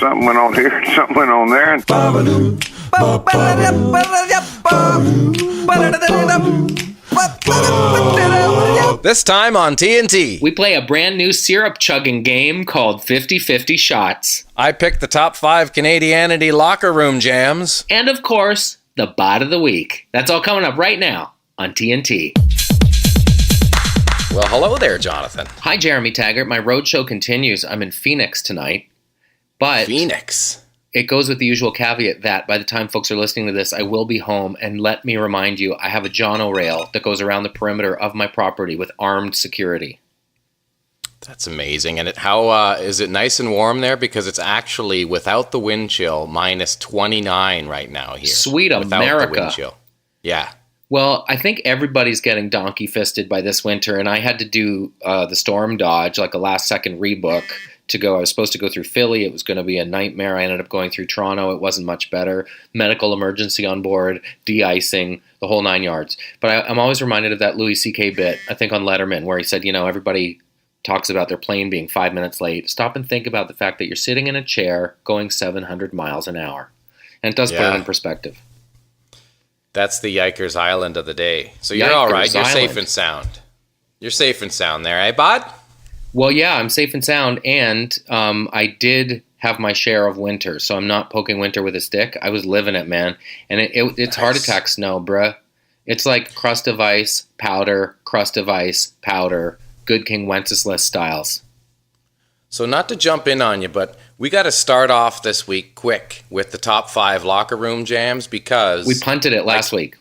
something went on here, something went on there. This time on TNT, we play a brand new syrup chugging game called 50-50 Shots. I picked the top 5 Canadianity Locker Room jams. And of course, the bot of the week. That's all coming up right now on TNT. Well, hello there, Jonathan. Hi, Jeremy Taggart. My road show continues. I'm in Phoenix tonight. But Phoenix. It goes with the usual caveat that by the time folks are listening to this, I will be home. And let me remind you, I have a Jono rail that goes around the perimeter of my property with armed security. That's amazing. And how is it nice and warm there? Because it's actually, without the wind chill, minus 29 right now here. Sweet without America. The wind chill. Yeah. Well, I think everybody's getting donkey-fisted by this winter, and I had to do the storm dodge, like a last-second rebook to go. I was supposed to go through Philly. It was going to be a nightmare. I ended up going through Toronto. It wasn't much better. Medical emergency on board, de-icing, the whole 9 yards. But I'm always reminded of that Louis C.K. bit, I think on Letterman, where he said, everybody talks about their plane being 5 minutes late. Stop and think about the fact that you're sitting in a chair going 700 miles an hour. And it does put it in perspective. That's the Yikers Island of the day. So you're all right. You're safe and sound. You're safe and sound there, eh, bud? Well, yeah, I'm safe and sound, and I did have my share of winter, so I'm not poking winter with a stick. I was living it, man. And it's nice. Heart attack snow, bruh. It's like crust of ice, powder, crust of ice, powder, good King Wenceslas styles. So not to jump in on you, but we got to start off this week quick with the top 5 locker room jams because... We punted it last week.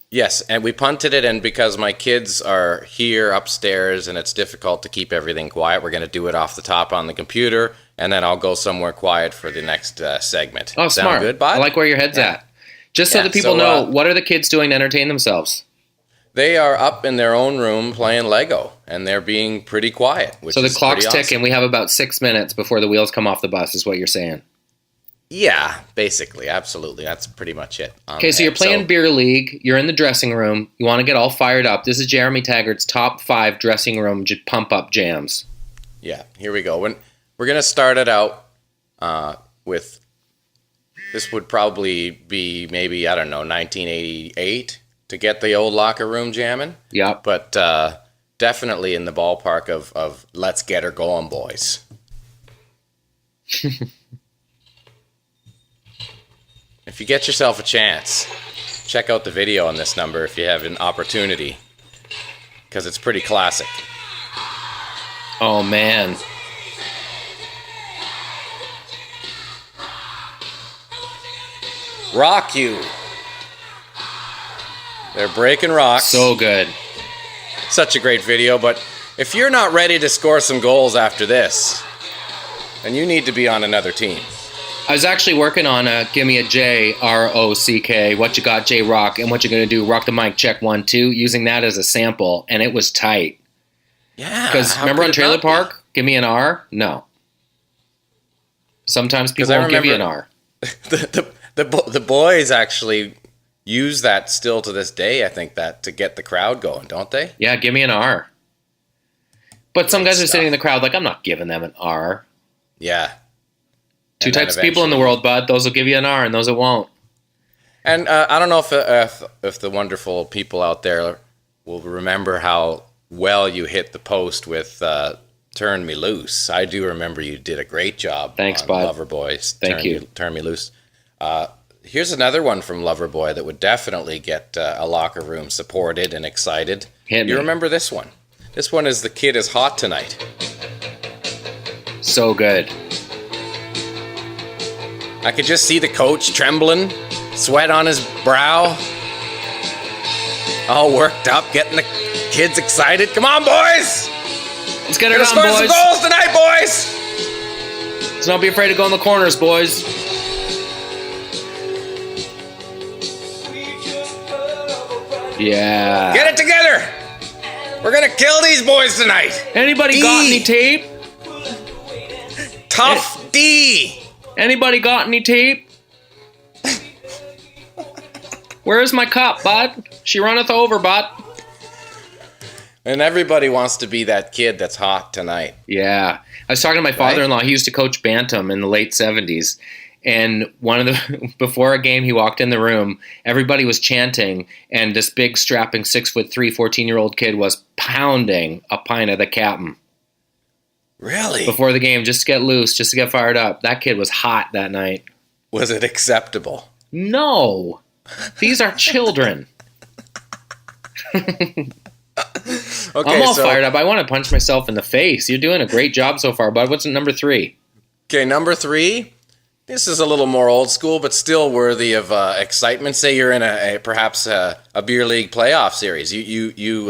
Yes, and we punted it, and because my kids are here upstairs and it's difficult to keep everything quiet, we're going to do it off the top on the computer, and then I'll go somewhere quiet for the next segment. Oh, Sound smart. Good, bud? I like where your head's at. Just so that people know, what are the kids doing to entertain themselves? They are up in their own room playing Lego, and they're being pretty quiet, which So the is clock's pretty awesome. ticking. We have about 6 minutes before the wheels come off the bus, is what you're saying. Yeah, basically, absolutely. That's pretty much it. Okay, so you're playing beer league. You're in the dressing room. You want to get all fired up. This is Jeremy Taggart's top 5 dressing room pump-up jams. Yeah, here we go. We're going to start it out with, this would probably be maybe, 1988 to get the old locker room jamming. Yep. But definitely in the ballpark of let's get her going, boys. If you get yourself a chance, check out the video on this number if you have an opportunity, because it's pretty classic. Oh, man. Rock You. They're breaking rocks. So good. Such a great video, but if you're not ready to score some goals after this, then you need to be on another team. I was actually working on a Give Me a J, R-O-C-K, What You Got, J-Rock, and What You Gonna Do, Rock the Mic, Check 1, 2, using that as a sample, and it was tight. Yeah. Because remember on Trailer Park, Give Me an R? No. Sometimes people won't give you an R. The boys actually use that still to this day, I think, that to get the crowd going, don't they? Yeah, give me an R. But some guys are sitting in the crowd like, I'm not giving them an R. Yeah. Two types of people in the world, bud. Those will give you an R and those that won't. And I don't know if the wonderful people out there will remember how well you hit the post with Turn Me Loose. I do remember you did a great job. Thanks, on bud. Loverboy's Thank you. Turn Me Loose. Here's another one from Loverboy that would definitely get a locker room supported and excited. Hit me. You remember this one? This one is The Kid Is Hot Tonight. So good. I could just see the coach trembling, sweat on his brow, all worked up, getting the kids excited. Come on, boys! Let's get it Let's on, score boys. some goals tonight, boys! Let's not be afraid to go in the corners, boys. Yeah. Get it together! We're gonna kill these boys tonight! Anybody got any tape? Tough D! Anybody got any tape? Where's my cup, bud? She runneth over, bud. And everybody wants to be that kid that's hot tonight. Yeah. I was talking to my father-in-law. He used to coach Bantam in the late 70s. And before a game, he walked in the room, everybody was chanting, and this big strapping 6'3", 14-year-old kid was pounding a pint of the Captain. Really? Before the game, just to get loose, just to get fired up. That kid was hot that night. Was it acceptable? No. These are children. Okay, I'm all fired up. I want to punch myself in the face. You're doing a great job so far, bud. What's number 3? Okay, number 3. This is a little more old school, but still worthy of excitement. Say you're in perhaps a beer league playoff series. You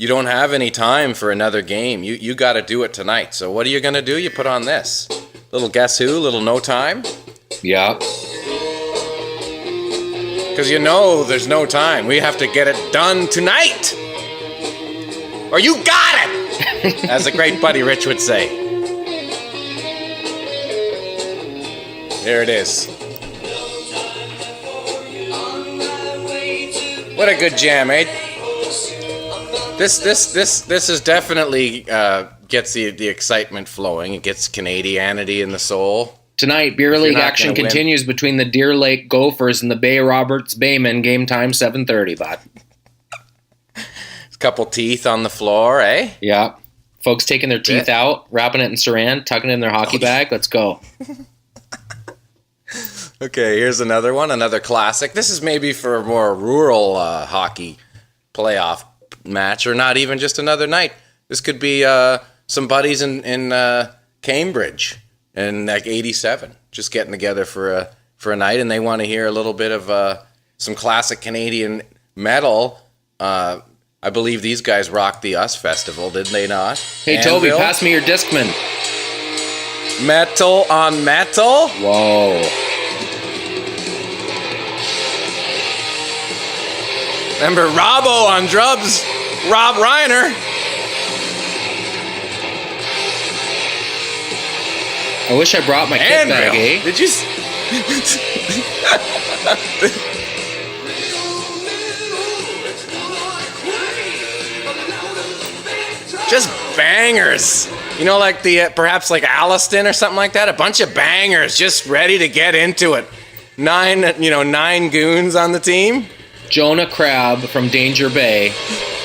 don't have any time for another game. You got to do it tonight. So what are you going to do? You put on this little Guess Who, little No Time. Yeah. Because there's no time. We have to get it done tonight. Or you got it, as a great buddy Rich would say. There it is. What a good jam, eh? This is definitely gets the excitement flowing. It gets Canadianity in the soul. Tonight, beer league action continues between the Deer Lake Gophers and the Bay Roberts Baymen. Game time 7:30, bud. A couple teeth on the floor, eh? Yeah. Folks taking their teeth out, wrapping it in saran, tucking it in their hockey bag. Let's go. Okay, here's another one, another classic. This is maybe for a more rural hockey playoff match, or not even just another night. This could be some buddies in Cambridge in like '87, just getting together for a night, and they want to hear a little bit of some classic Canadian metal. I believe these guys rocked the US Festival, did they not? Hey, Anvil? Toby, pass me your Discman. Metal on metal? Whoa. Remember Robbo on drums? Rob Reiner. I wish I brought my kit bag, eh? Did you... Just bangers. Like perhaps like Alliston or something like that. A bunch of bangers just ready to get into it. 9 goons on the team. Jonah Crab from Danger Bay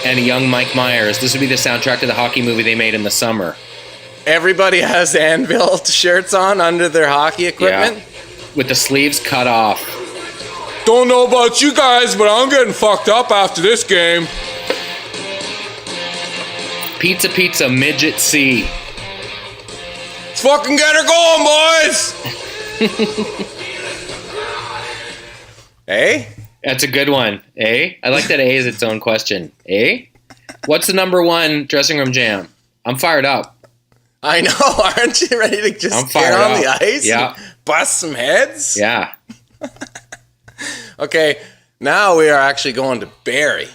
and a young Mike Myers. This would be the soundtrack to the hockey movie they made in the summer. Everybody has Anvil shirts on under their hockey equipment. Yeah. With the sleeves cut off. Don't know about you guys, but I'm getting fucked up after this game. Pizza Pizza Midget C. Let's fucking get her going, boys! Eh? That's a good one. Eh? I like that A is its own question. Eh? What's the number 1 dressing room jam? I'm fired up. I know. Aren't you ready to just get on the ice? Yeah. And bust some heads? Yeah. Okay, now we are actually going to Barrie.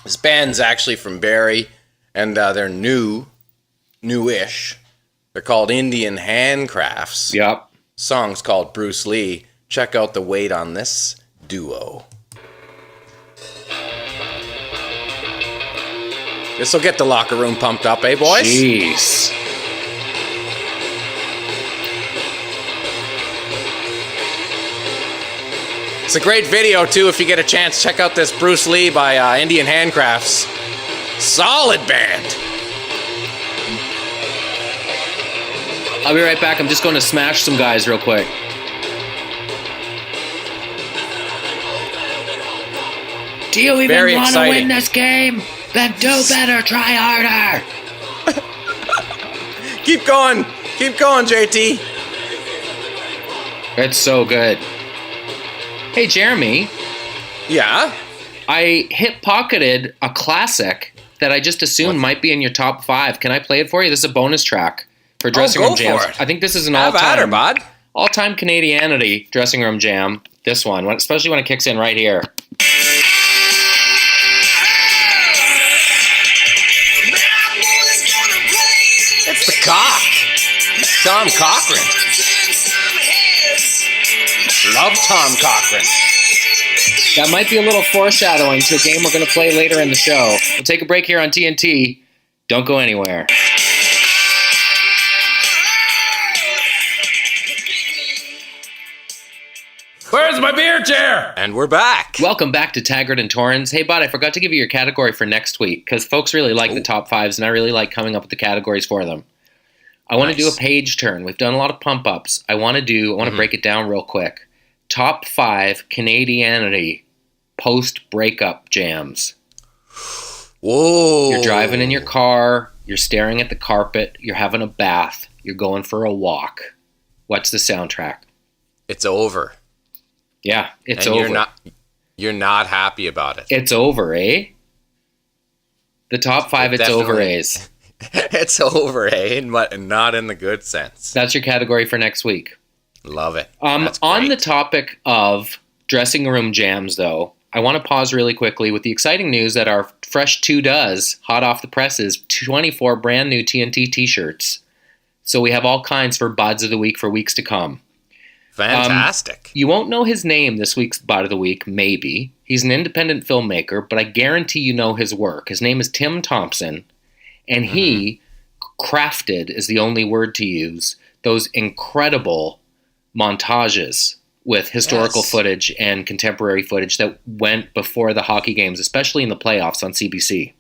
This band's actually from Barrie, and they're newish. They're called Indian Handcrafts. Yep. Song's called Bruce Lee. Check out the weight on this duo. This will get the locker room pumped up, eh, boys? Jeez. It's a great video, too, if you get a chance. Check out this Bruce Lee by Indian Handcrafts. Solid band. I'll be right back. I'm just going to smash some guys real quick. Do you even want to win this game? Then do better. Try harder. Keep going. Keep going, JT. It's so good. Hey, Jeremy. Yeah? I hip-pocketed a classic that I just assumed might be in your top 5. Can I play it for you? This is a bonus track for Dressing Room Jams. I think this is an all-time Canadianity Dressing Room Jam. This one, especially when it kicks in right here. It's the Cock. Tom Cochrane. Love Tom Cochrane. That might be a little foreshadowing to a game we're going to play later in the show. We'll take a break here on TNT. Don't go anywhere. Where's my beer chair? And we're back. Welcome back to Taggart and Torrens. Hey, bud, I forgot to give you your category for next week because folks really like the top fives, and I really like coming up with the categories for them. I want to do a page turn. We've done a lot of pump-ups. I want to break it down real quick. Top 5 Canadianity post-breakup jams. Whoa. You're driving in your car. You're staring at the carpet. You're having a bath. You're going for a walk. What's the soundtrack? It's over. Yeah, it's over. You're not happy about it. It's over, eh? The top 5 it's over, A's. It's over, eh? And not in the good sense. That's your category for next week. Love it. On the topic of dressing room jams, though, I want to pause really quickly with the exciting news that our fresh 2 does, hot off the presses, 24 brand new TNT t-shirts. So we have all kinds for Buds of the Week for weeks to come. Fantastic. You won't know his name this week's Bud of the Week, maybe. He's an independent filmmaker, but I guarantee you know his work. His name is Tim Thompson, and he crafted, is the only word to use, those incredible montages with historical footage and contemporary footage that went before the hockey games, especially in the playoffs on CBC.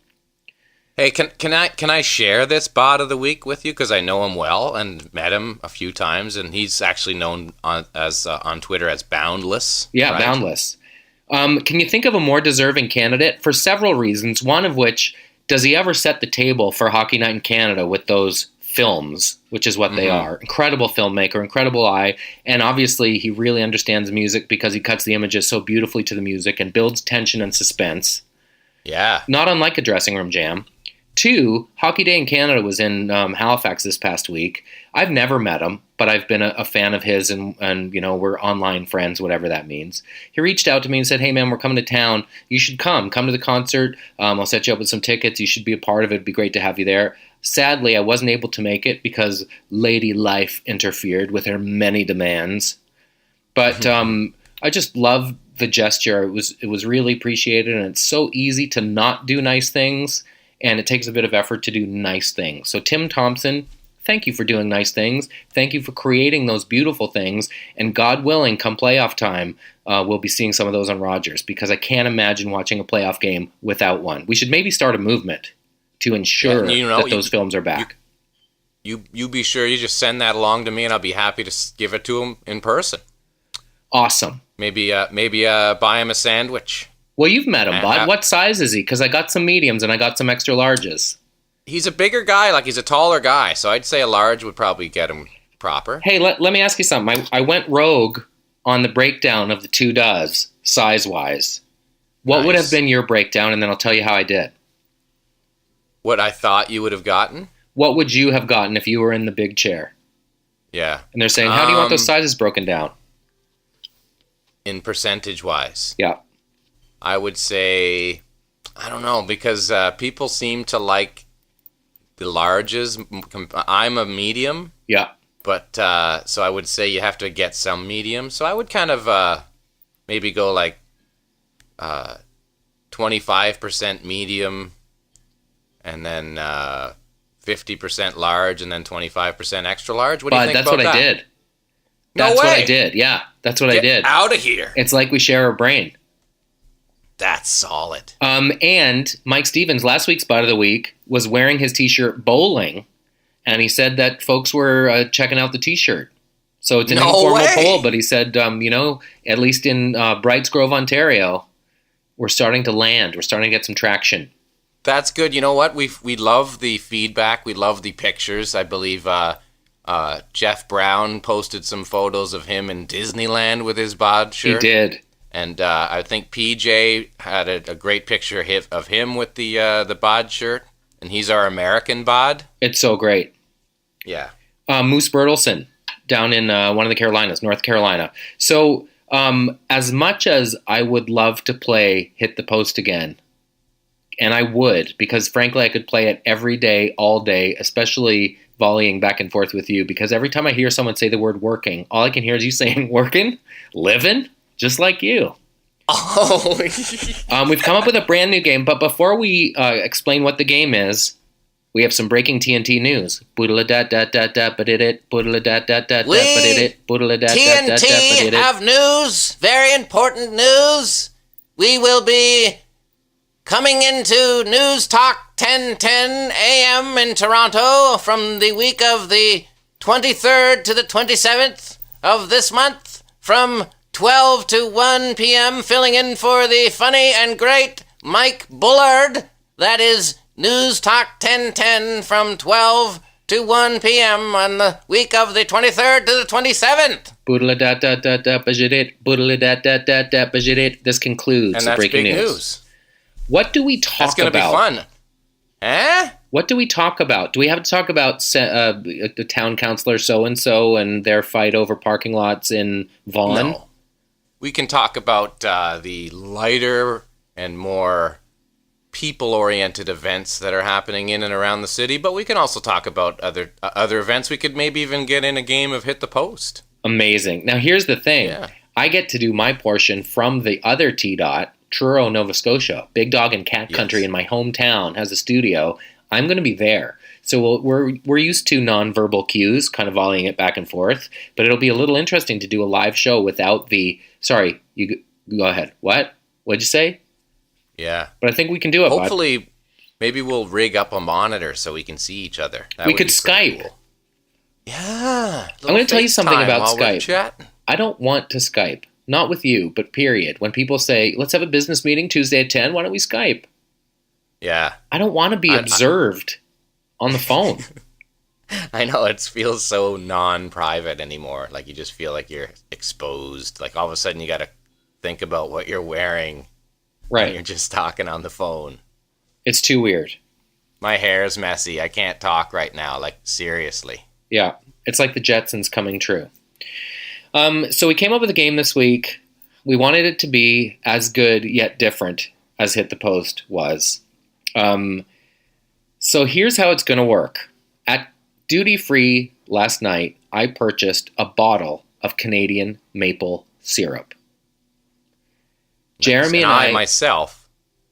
Hey, can I share this Bot of the Week with you? Because I know him well and met him a few times, and he's actually known on Twitter as Boundless. Yeah, right? Boundless. Can you think of a more deserving candidate? For several reasons, one of which, does he ever set the table for Hockey Night in Canada with those films, which is what they are? Incredible filmmaker, incredible eye, and obviously he really understands music because he cuts the images so beautifully to the music and builds tension and suspense. Yeah. Not unlike a dressing room jam. 2, Hockey Day in Canada was in Halifax this past week. I've never met him, but I've been a fan of his, and you know, we're online friends, whatever that means. He reached out to me and said, hey man, we're coming to town. You should come to the concert. I'll set you up with some tickets. You should be a part of it. It'd be great to have you there. Sadly, I wasn't able to make it because Lady Life interfered with her many demands. But I just love the gesture. It was really appreciated, and it's so easy to not do nice things. And it takes a bit of effort to do nice things. So Tim Thompson, thank you for doing nice things. Thank you for creating those beautiful things. And God willing, come playoff time, we'll be seeing some of those on Rogers, because I can't imagine watching a playoff game without one. We should maybe start a movement to ensure that those films are back. You be sure you just send that along to me, and I'll be happy to give it to him in person. Awesome. Maybe buy him a sandwich. Well, you've met him, Bud. What size is he? Because I got some mediums and I got some extra larges. He's a bigger guy, like he's a taller guy, so I'd say a large would probably get him proper. Hey, let me ask you something. I went rogue on the breakdown of the 2 does, size-wise. What would have been your breakdown, and then I'll tell you how I did. What I thought you would have gotten? What would you have gotten if you were in the big chair? Yeah. And they're saying, how do you want those sizes broken down? In percentage-wise? Yeah. I would say, I don't know, because people seem to like the larges. I'm a medium. Yeah. But, so I would say you have to get some medium. So I would kind of maybe go like 25% medium, and then 50% large, and then 25% extra large. What do you think about that? That's what I did. That's what I did. Yeah, that's what I did. Get out of here. It's like we share a brain. That's solid. And Mike Stevens, last week's Bud of the Week, was wearing his T-shirt bowling, and he said that folks were checking out the T-shirt. So it's an informal poll, but he said, at least in Brights Grove, Ontario, we're starting to land. We're starting to get some traction. That's good. You know what? We love the feedback. We love the pictures. I believe Jeff Brown posted some photos of him in Disneyland with his bod shirt. He did. And I think PJ had a great picture of him with the bod shirt, and he's our American bod. It's so great. Yeah. Moose Bertelson down in one of the Carolinas, North Carolina. So as much as I would love to play Hit the Post again, and I would, because frankly I could play it every day, all day, especially volleying back and forth with you, because every time I hear someone say the word working, all I can hear is you saying working, living, just like you. Oh, We've come up with a brand new game, but before we explain what the game is, we have some breaking TNT news. TNT have news, very important news. We will be coming into News Talk 10:10 a.m. in Toronto from the week of the 23rd to the 27th of this month from 12 to 1 p.m. filling in for the funny and great Mike Bullard. That is News Talk 10:10 from 12 to 1 p.m. on the week of the 23rd to the 27th. This concludes And the that's breaking big news. news. What do we talk about? That's going to be fun. Eh? What do we talk about? Do we have to talk about the town councilor so-and-so and their fight over parking lots in Vaughan? No. We can talk about the lighter and more people-oriented events that are happening in and around the city, but we can also talk about other events. We could maybe even get in a game of Hit the Post. Amazing. Now, here's the thing. Yeah. I get to do my portion from the other T-Dot, Truro, Nova Scotia. Big Dog and Cat Country in my hometown has a studio. I'm going to be there. So we're used to nonverbal cues, kind of volleying it back and forth, but it'll be a little interesting to do a live show without the... Sorry, you go ahead. What? What'd you say? Yeah. But I think we can do it, bud. Hopefully, maybe we'll rig up a monitor so we can see each other. We could Skype. Cool. Yeah. I'm going to tell you something about Skype. Chatting. I don't want to Skype. Not with you, but period. When people say, let's have a business meeting Tuesday at 10, why don't we Skype? Yeah. I don't want to be observed on the phone. I know, it feels so non-private anymore. Like, you just feel like you're exposed. Like, all of a sudden you got to think about what you're wearing. Right. And you're just talking on the phone. It's too weird. My hair is messy. I can't talk right now. Like, seriously. Yeah. It's like the Jetsons coming true. So we came up with a game this week. We wanted it to be as good yet different as Hit the Post was. So here's how it's going to work. At Duty Free last night, I purchased a bottle of Canadian maple syrup. Jeremy and I myself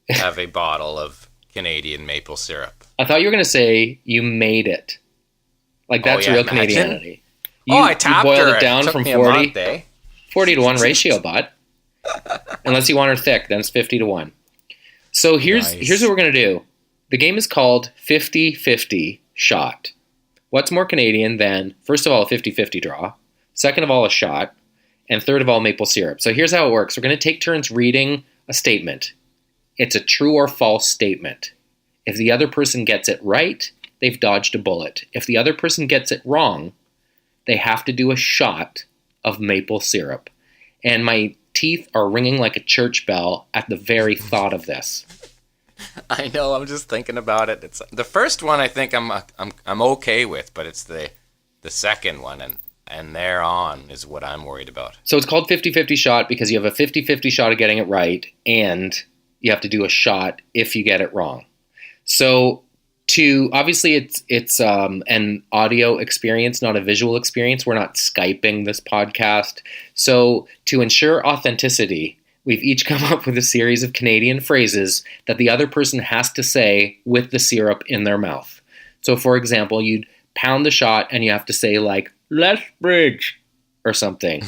have a bottle of Canadian maple syrup. I thought you were going to say you made it. Like, that's real Canadianity. I tapped her. You boiled it down from 40 to 1 ratio, bud. Unless you want her thick, then it's 50 to 1. So here's what we're going to do. The game is called 50-50 Shot. What's more Canadian than, first of all, a 50-50 draw, second of all, a shot, and third of all, maple syrup. So here's how it works. We're going to take turns reading a statement. It's a true or false statement. If the other person gets it right, they've dodged a bullet. If the other person gets it wrong, they have to do a shot of maple syrup. And my teeth are ringing like a church bell at the very thought of this. I know, I'm just thinking about it. It's the first one I think I'm okay with, but it's the second one and thereon is what I'm worried about. So it's called 50-50 shot because you have a 50-50 shot of getting it right, and you have to do a shot if you get it wrong. So obviously it's an audio experience, not a visual experience. We're not Skyping this podcast. So to ensure authenticity, we've each come up with a series of Canadian phrases that the other person has to say with the syrup in their mouth. So for example, you'd pound the shot and you have to say like, Lethbridge, or something.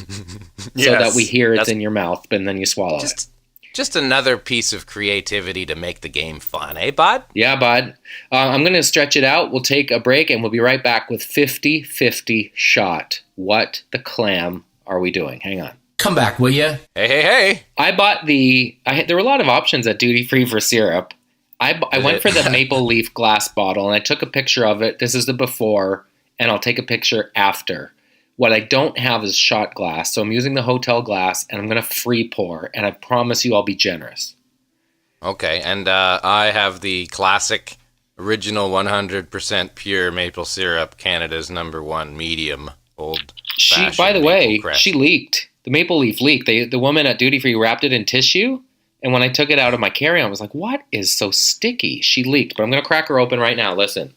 Yes, so that we hear it's in your mouth, and then you swallow it. Just another piece of creativity to make the game fun, eh, bud? Yeah, bud. I'm going to stretch it out. We'll take a break, and we'll be right back with 50-50 Shot. What the clam are we doing? Hang on. Come back, will you? Hey. I bought there were a lot of options at Duty Free for syrup. I went for the maple leaf glass bottle, and I took a picture of it. This is the before, and I'll take a picture after. What I don't have is shot glass, so I'm using the hotel glass, and I'm going to free pour, and I promise you I'll be generous. Okay, and I have the classic, original 100% pure maple syrup, Canada's #1 medium, old-fashioned. By the way, crest. she leaked. The maple leaf leaked. The woman at Duty Free wrapped it in tissue, and when I took it out of my carry-on, I was like, what is so sticky? She leaked, but I'm going to crack her open right now. Listen.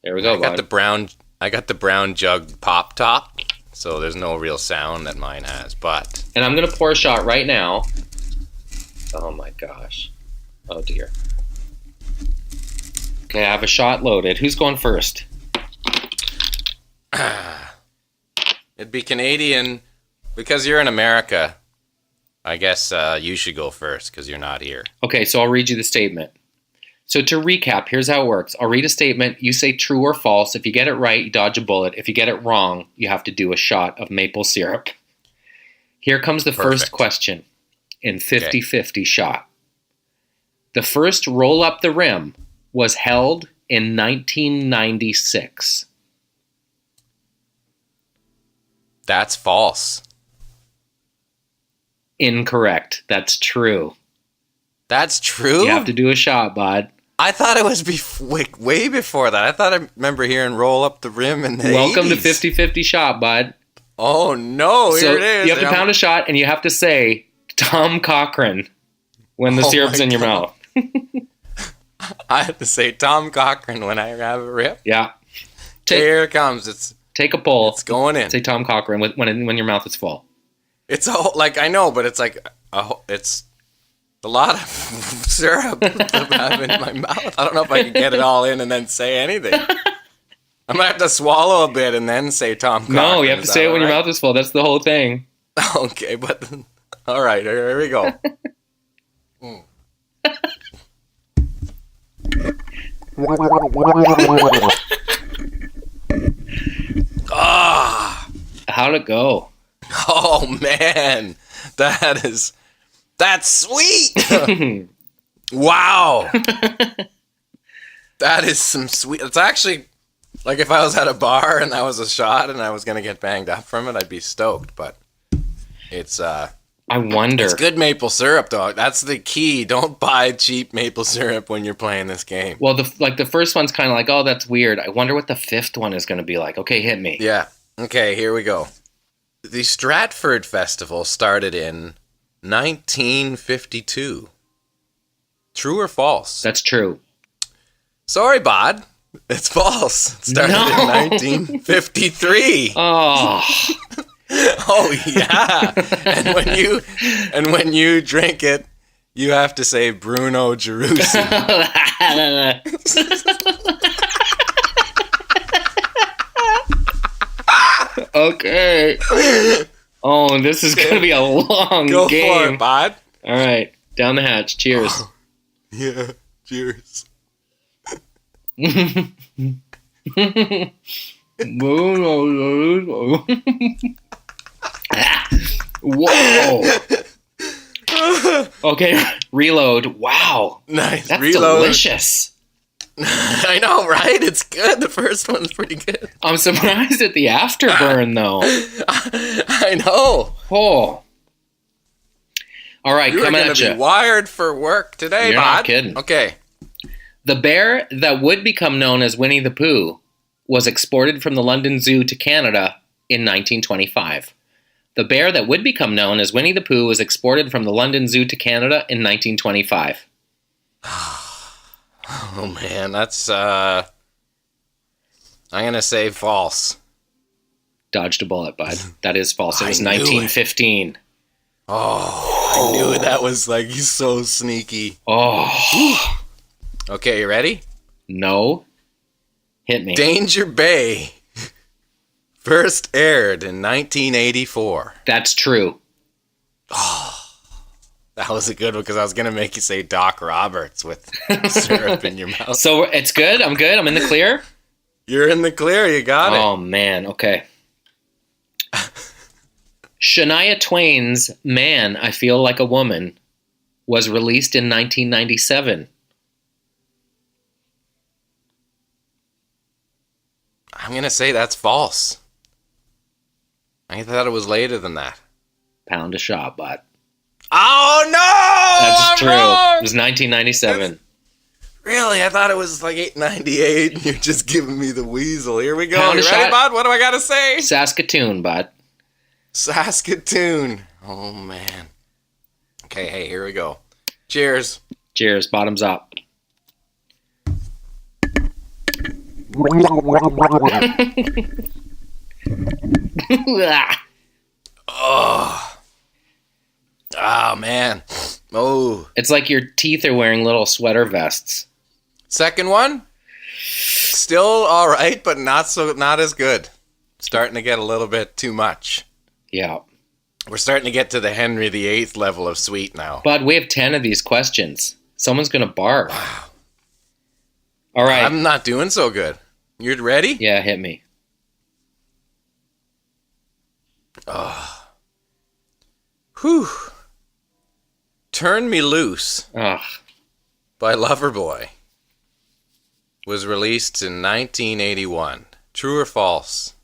There we go, I got the brown jug pop top. So there's no real sound that mine has, but... And I'm going to pour a shot right now. Oh my gosh. Oh dear. Okay, I have a shot loaded. Who's going first? It'd be Canadian. Because you're in America, I guess you should go first because you're not here. Okay, so I'll read you the statement. So to recap, here's how it works. I'll read a statement. You say true or false. If you get it right, you dodge a bullet. If you get it wrong, you have to do a shot of maple syrup. Here comes the first question in 50-50 shot. The first roll up the rim was held in 1996. That's false. Incorrect. That's true. That's true? You have to do a shot, bud. I thought it was way before that. I thought I remember hearing roll up the rim in the Welcome 80s. to 50-50 shot, bud. Oh, no. So Here it is. you have to pound a shot, and you have to say Tom Cochrane when the syrup's in your mouth. I have to say Tom Cochrane when I have a rip. Yeah. Here it comes. Take a pull. It's going in. Say Tom Cochrane when your mouth is full. It's I know, but it's like it's a lot of syrup that I have in my mouth. I don't know if I can get it all in and then say anything. I might have to swallow a bit and then say Tom Cochrane. No, you have to say it when your mouth is full. That's the whole thing. Okay, but all right, here we go. How'd it go? Oh man, that's sweet. Wow, that is some sweet. It's actually like if I was at a bar and that was a shot and I was gonna get banged up from it, I'd be stoked. But it's I wonder. It's good maple syrup, dog. That's the key. Don't buy cheap maple syrup when you're playing this game. Well, the first one's kind of like, oh, that's weird. I wonder what the fifth one is going to be like. Okay, hit me. Yeah. Okay, here we go. The Stratford Festival started in 1952. True or false? That's true. Sorry, Bod. It's false. It started in 1953. Oh. Oh yeah. And when you drink it, you have to say Bruno Gerussi. Okay. Oh, this is going to be a long Go game. for it, Bod. All right. Down the hatch. Cheers. Yeah. Cheers. Whoa. Okay, reload. Wow. Nice. That's Reload. delicious. I know, right? It's good. The first one's pretty good. I'm surprised at the afterburn, though. I know. Oh. All right, You're coming going at to you. be wired for work today, You're Bod. not kidding. Okay. The bear that would become known as Winnie the Pooh was exported from the London Zoo to Canada in 1925. The bear that would become known as Winnie the Pooh was exported from the London Zoo to Canada in 1925. Oh, man. That's, I'm going to say false. Dodged a bullet, bud. That is false. It was I knew it. 1915. Oh, I knew that was like so sneaky. Oh. Okay, you ready? No. Hit me. Danger Bay first aired in 1984. That's true. That was a good one because I was going to make you say Doc Roberts with syrup in your mouth. So it's good? I'm good? I'm in the clear? You're in the clear. You got it. Oh, man. Okay. Shania Twain's Man, I Feel Like a Woman was released in 1997. I'm going to say that's false. I thought it was later than that. Pound a shot, bud. Oh, no! That's I'm true. wrong! It was 1997. Really? I thought it was like 898 and you're just giving me the weasel. Here we go. Pound a You ready, shot. bud? What do I got to say? Saskatoon, bud. Saskatoon. Oh, man. Okay, hey, here we go. Cheers. Cheers. Bottoms up. Oh. Oh, man. Oh. It's like your teeth are wearing little sweater vests. Second one? Still all right, but not as good. Starting to get a little bit too much. Yeah. We're starting to get to the Henry VIII level of sweet now. Bud, we have 10 of these questions. Someone's going to barf. Wow. All right. I'm not doing so good. You ready? Yeah, hit me. Oh. Whew. Turn Me Loose Ugh. by Loverboy was released in 1981. True or false?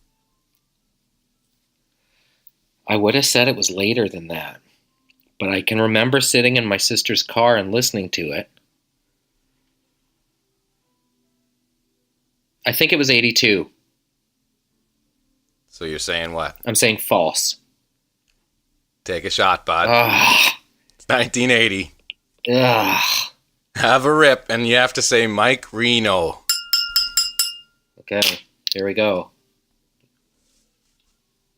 I would have said it was later than that, but I can remember sitting in my sister's car and listening to it. I think it was 82. So you're saying what? I'm saying false. Take a shot, bud. Ugh. It's 1980. Ugh. Have a rip, and you have to say Mike Reno. Okay, here we go.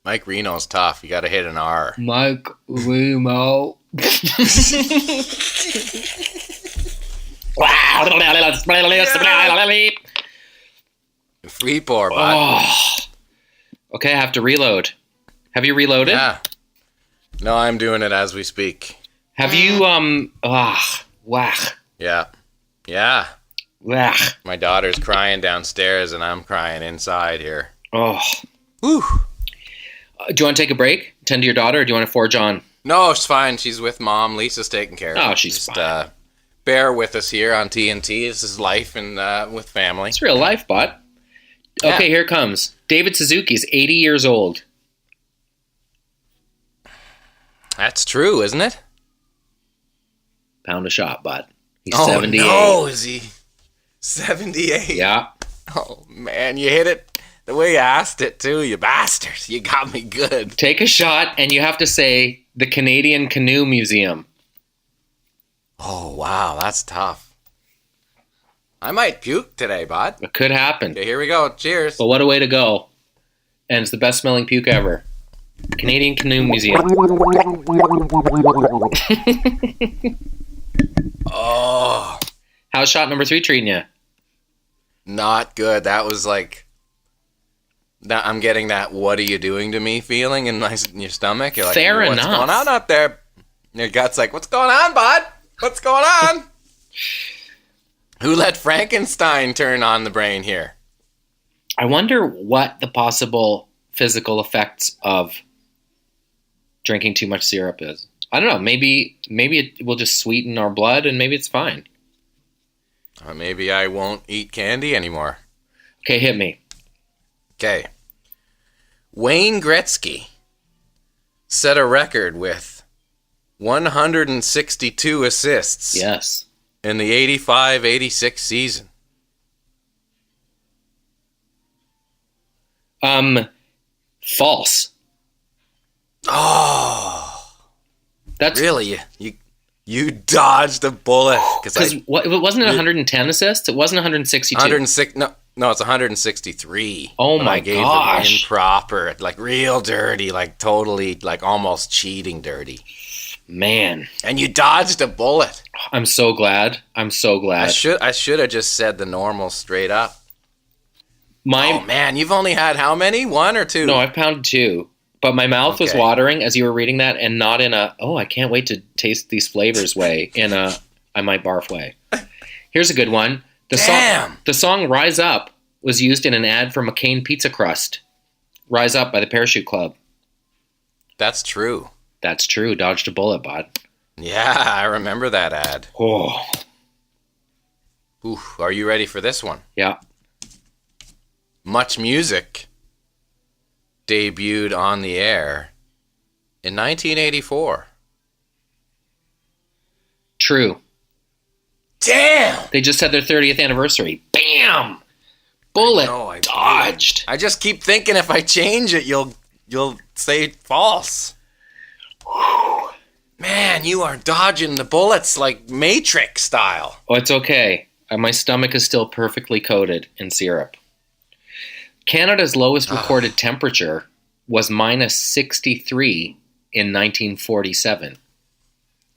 Mike Reno's tough. You got to hit an R. Mike Reno. Free pour, bud. Oh. Okay, I have to reload. Have you reloaded? Yeah. No, I'm doing it as we speak. Have you, wah. Yeah. Yeah. Wah. My daughter's crying downstairs, and I'm crying inside here. Oh. Whew. Do you want to take a break? Tend to your daughter, or do you want to forge on? No, it's fine. She's with Mom. Lisa's taking care of her. Oh, she's fine. Bear with us here on TNT. This is life and with family. It's real life, bud. Yeah. Okay, here it comes. David Suzuki's 80 years old. That's true, isn't it? Pound a shot, bud. He's Oh, 78. no, is he 78? Yeah. Oh, man, you hit it the way you asked it, too, you bastard. You got me good. Take a shot, and you have to say the Canadian Canoe Museum. Oh, wow, that's tough. I might puke today, bud. It could happen. Okay, here we go. Cheers. But what a way to go. And it's the best smelling puke ever. Canadian Canoe Museum. Oh, How's shot number 3 treating you? not good. That was like... I'm getting that "what are you doing to me" feeling in your stomach. You're like, Fair what's enough. going on out there? Your gut's like, what's going on, bud? What's going on? Who let Frankenstein turn on the brain here? I wonder what the possible physical effects of drinking too much syrup is. I don't know. Maybe it will just sweeten our blood, and maybe it's fine. Maybe I won't eat candy anymore. Okay, hit me. Okay. Wayne Gretzky set a record with 162 assists Yes. in the 85-86 season. False. Oh, That's really? You dodged a bullet because it wasn't 110 assists. It wasn't 162. 106. No, it's 163. Oh But my I gave gosh. the improper, like real dirty, like totally, like almost cheating dirty. Man, And you dodged a bullet. I'm so glad. I'm so glad. I should have just said the normal straight up. My Oh man, you've only had how many? 1 or 2? no, I've pounded 2, but my mouth was Okay. watering as you were reading that, and not in a I can't wait to taste these flavors way. In a I might barf way. Here's a good one. Damn. The song "Rise Up" was used in an ad for McCain Pizza Crust. "Rise Up" by the Parachute Club. That's true. That's true. Dodged a bullet, bud. Yeah, I remember that ad. Oh, Ooh, are you ready for this one? yeah. Much Music debuted on the air in 1984. True. Damn! They just had their 30th anniversary. Bam! Bullet I dodged. I just keep thinking if I change it, you'll say false. Man, you are dodging the bullets like Matrix style. Oh, it's okay. My stomach is still perfectly coated in syrup. Canada's lowest recorded temperature was minus 63 in 1947.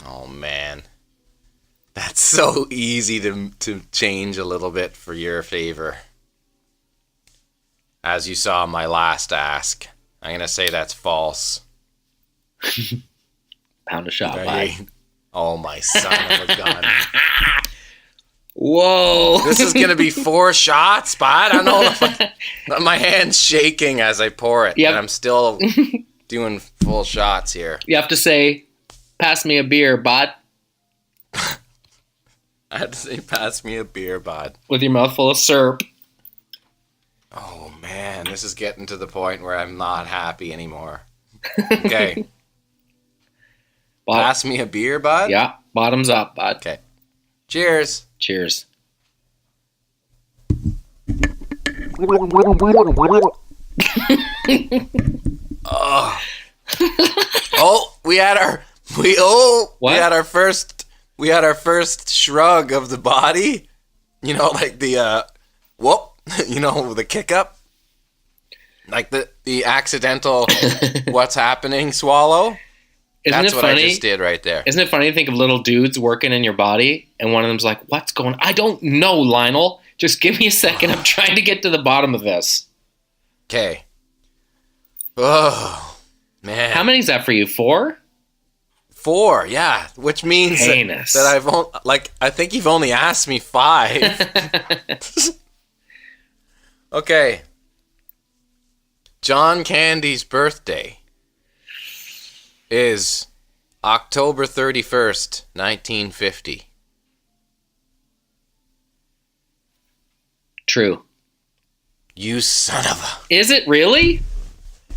Oh, man. That's so easy to change a little bit for your favor. As you saw in my last ask, I'm going to say that's false. Pound a shot, bud. Oh, my son of a gun. Whoa. This is going to be 4 shots, bud. I don't know if my hand's shaking as I pour it. Yep. And I'm still doing full shots here. You have to say, pass me a beer, bud. I have to say, pass me a beer, bud. With your mouth full of syrup. Oh, man. This is getting to the point where I'm not happy anymore. Okay. Pass me a beer, bud? Yeah. Bottoms up, bud. Okay. Cheers. Cheers. We had our first shrug of the body. You know, like the whoop, you know, the kick up. Like the accidental what's happening swallow. That's what funny? I just did right there. Isn't it funny to think of little dudes working in your body and one of them's like, what's going on? I don't know, Lionel. Just give me a second. I'm trying to get to the bottom of this. Okay. Oh, man. How many is that for you? 4? 4, yeah. Which means that I think you've only asked me 5. Okay. John Candy's birthday is October 31st, 1950. True. You son of a... Is it really?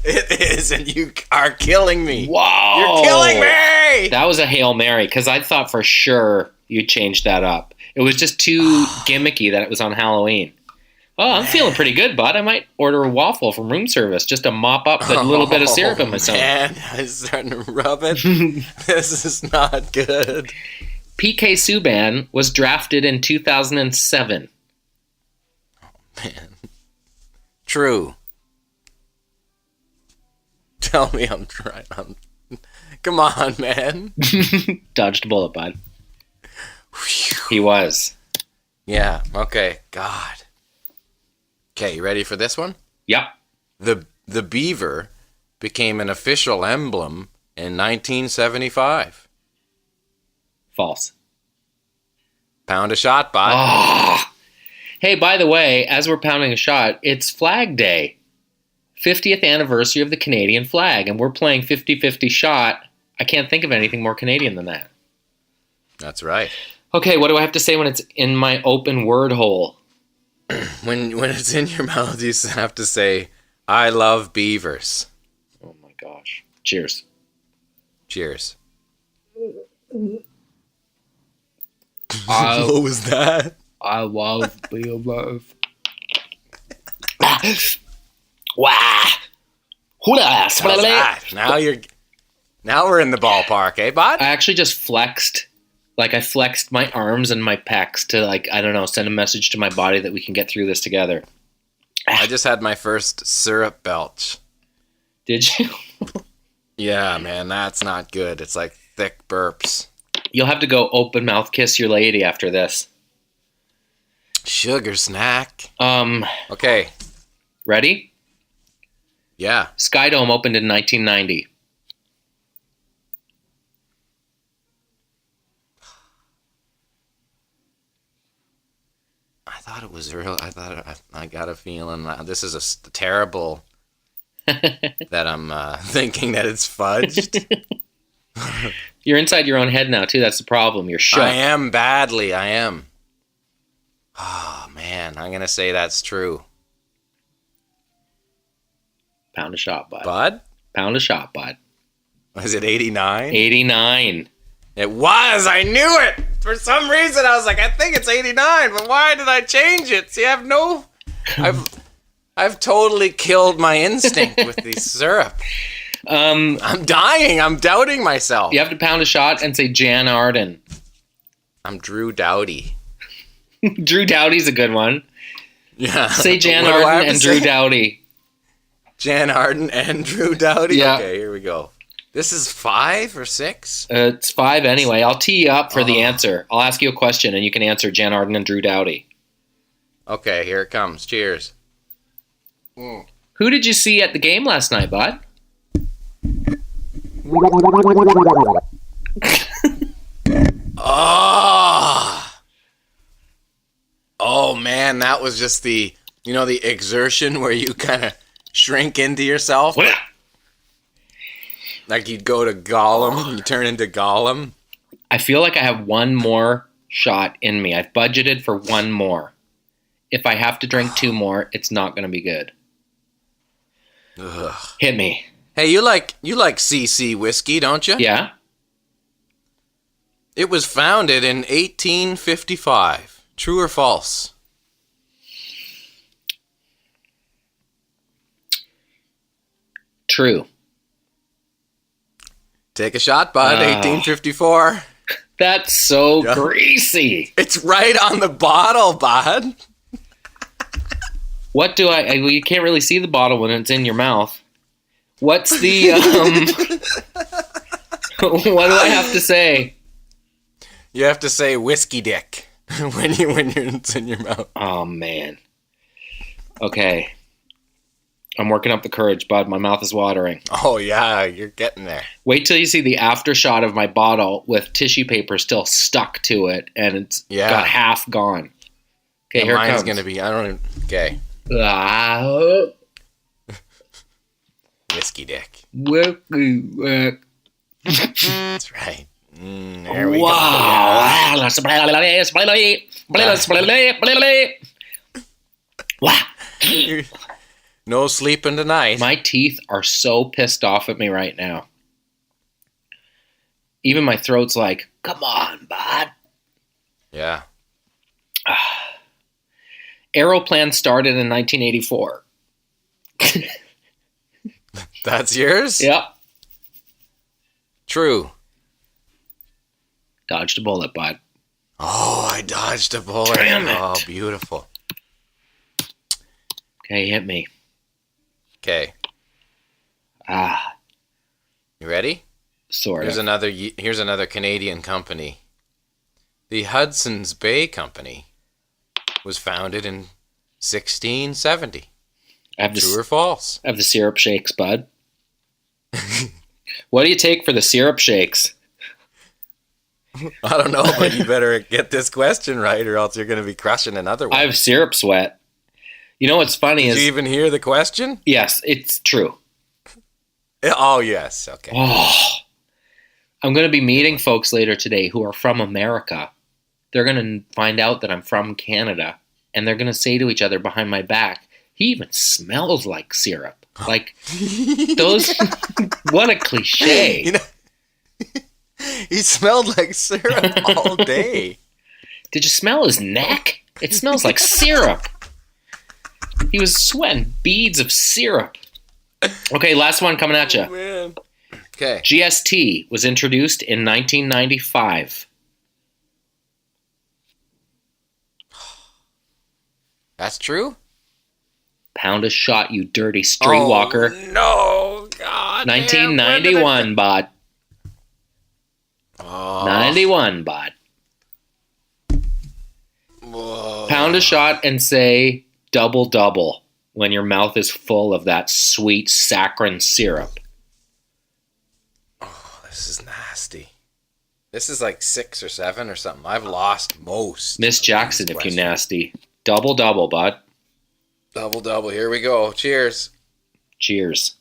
It is, and you are killing me. Wow. You're killing me! That was a Hail Mary, because I thought for sure you'd change that up. It was just too gimmicky that it was on Halloween. Oh, I'm feeling pretty good, bud. I might order a waffle from room service just to mop up the little bit of syrup in my stomach. Man, I'm starting to rub it. This is not good. PK Subban was drafted in 2007. Oh, man. True. Tell me I'm trying. Come on, man. Dodged a bullet, bud. He was. Yeah, okay. God. Okay, you ready for this one? Yep. The beaver became an official emblem in 1975. False. Pound a shot, bud. Oh. Hey, by the way, as we're pounding a shot, it's Flag Day. 50th anniversary of the Canadian flag, and we're playing 50-50 shot. I can't think of anything more Canadian than that. That's right. Okay, what do I have to say when it's in my open word hole? When it's in your mouth, you have to say, I love beavers. Oh my gosh. Cheers. Cheers. What was that? I love beavers. Wow. Now we're in the ballpark, eh, bud? I actually just flexed. Like, I flexed my arms and my pecs to, like, I don't know, send a message to my body that we can get through this together. I just had my first syrup belch. Did you? Yeah, man, that's not good. It's like thick burps. You'll have to go open mouth kiss your lady after this. Sugar snack. Okay. Ready? Yeah. Skydome opened in 1990. I thought it was real. I got a feeling this is a terrible that I'm thinking that it's fudged. You're inside your own head now, too. That's the problem. You're shook. I am badly. I am. Oh, man. I'm going to say that's true. Pound a shot, bud. Bud? Pound a shot, bud. Was it 89? 89. It was. I knew it. For some reason, I was like, I think it's 89, but why did I change it? See, I've totally killed my instinct with the syrup. I'm dying. I'm doubting myself. You have to pound a shot and say Jan Arden. I'm Drew Doughty. Drew Doughty's a good one. Yeah. Say Jan Arden and Drew Doughty. Jan Arden and Drew Doughty? Yeah. Okay, here we go. This is 5 or 6? It's 5 anyway. I'll tee you up for the answer. I'll ask you a question, and you can answer Jan Arden and Drew Doughty. Okay, here it comes. Cheers. Who did you see at the game last night, bud? Oh, man, that was just the exertion where you kind of shrink into yourself. Like you'd go to Gollum, you turn into Gollum. I feel like I have one more shot in me. I've budgeted for one more. If I have to drink 2 more, it's not going to be good. Ugh. Hit me. Hey, you like CC whiskey, don't you? Yeah? It was founded in 1855. True or false? True. Take a shot, bud. 1854. That's so greasy. It's right on the bottle, bud. What do well, you can't really see the bottle when it's in your mouth. What's the, what do I have to say? You have to say whiskey dick when it's in your mouth. Oh, man. Okay. I'm working up the courage, bud. My mouth is watering. Oh, yeah, you're getting there. Wait till you see the after shot of my bottle with tissue paper still stuck to it, and it's got half gone. Okay, here it comes. Mine's going to be, okay. Whiskey dick. That's right. There we go. No sleeping tonight. My teeth are so pissed off at me right now. Even my throat's like, come on, bud. Yeah. Aeroplan started in 1984. That's yours? Yep. True. Dodged a bullet, bud. Oh, I dodged a bullet. Damn it. Oh, beautiful. Okay, hit me. Okay. You ready? Sort Here's of. another Canadian company. The Hudson's Bay Company was founded in 1670. True or false? I have the syrup shakes, bud. What do you take for the syrup shakes? I don't know, but you better get this question right or else you're going to be crushing another one. I have syrup sweat. You know what's funny is... Did you even hear the question? Yes, it's true. Oh, yes. Okay. Oh, I'm going to be meeting folks later today who are from America. They're going to find out that I'm from Canada, and they're going to say to each other behind my back, he even smells like syrup. Like, those... What a cliche. You know, he smelled like syrup all day. Did you smell his neck? It smells like syrup. He was sweating beads of syrup. Okay, last one coming at you. Oh, man. Okay. GST was introduced in 1995. That's true? Pound a shot, you dirty streetwalker. No, God. 1991, bud. Oh. 91, bud. Whoa. Pound a shot and say double double when your mouth is full of that sweet saccharine syrup. Oh, this is nasty. This is like 6 or 7 or something. I've lost most. Miss Jackson, if you nasty. Double double, bud. Double double. Here we go. Cheers. Cheers.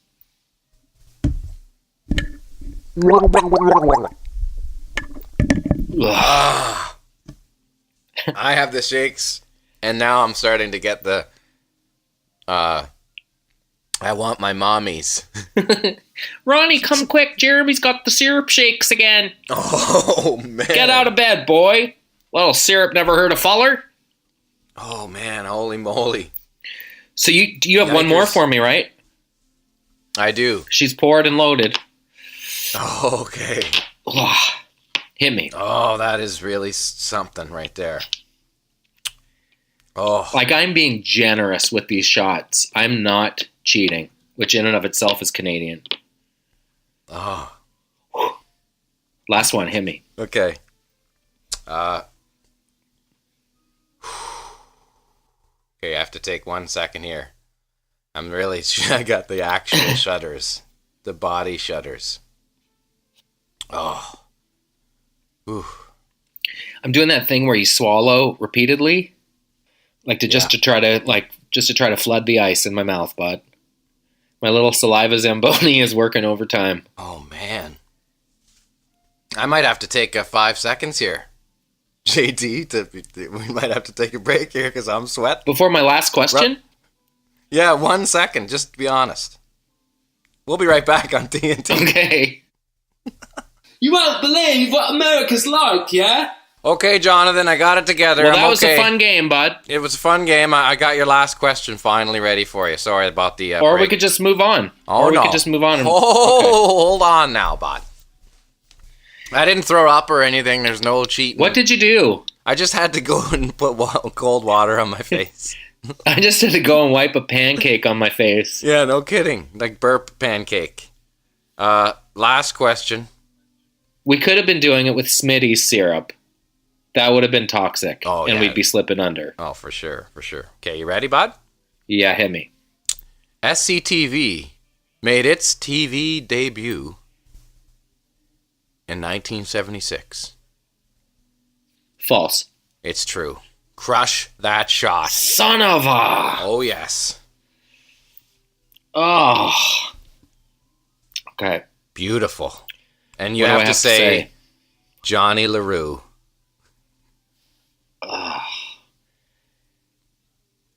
I have the shakes, and now I'm starting to get the. I want my mommies. Ronnie, come quick. Jeremy's got the syrup shakes again. Oh, man. Get out of bed, boy. Little syrup never hurt a feller. Oh, man. Holy moly. So you have one more for me, right? I do. She's poured and loaded. Oh, okay. Hit me. Oh, that is really something right there. Oh. Like, I'm being generous with these shots. I'm not cheating. which in and of itself is Canadian. Oh. Last one, hit me. Okay. Okay, I have to take 1 second here. I'm really... I got the actual shudders. The body shudders. Oh. Ooh. I'm doing that thing where you swallow repeatedly, like to try to flood the ice in my mouth, bud. My little saliva Zamboni is working overtime. Oh, man. I might have to take 5 seconds here. JD, we might have to take a break here because I'm sweating. Before my last question? Yeah, 1 second, just to be honest. We'll be right back on TNT. Okay. You won't believe what America's like, yeah? Okay, Jonathan, I got it together. Well, that was a fun game, bud. It was a fun game. I got your last question finally ready for you. Sorry about the Or break. we could just move on. We could just move on. Hold on now, bud. I didn't throw up or anything. There's no cheating. What did you do? I just had to go and put cold water on my face. I just had to go and wipe a pancake on my face. Yeah, no kidding. Like burp pancake. Last question. We could have been doing it with Smitty's syrup. That would have been toxic. Oh, and yeah. we'd be slipping under. Oh, for sure. Okay, you ready, bud? Yeah, hit me. SCTV made its TV debut in 1976. False. It's true. Crush that shot. Son of a... Oh, yes. Oh. Okay. Beautiful. And you What do have I to say Johnny LaRue.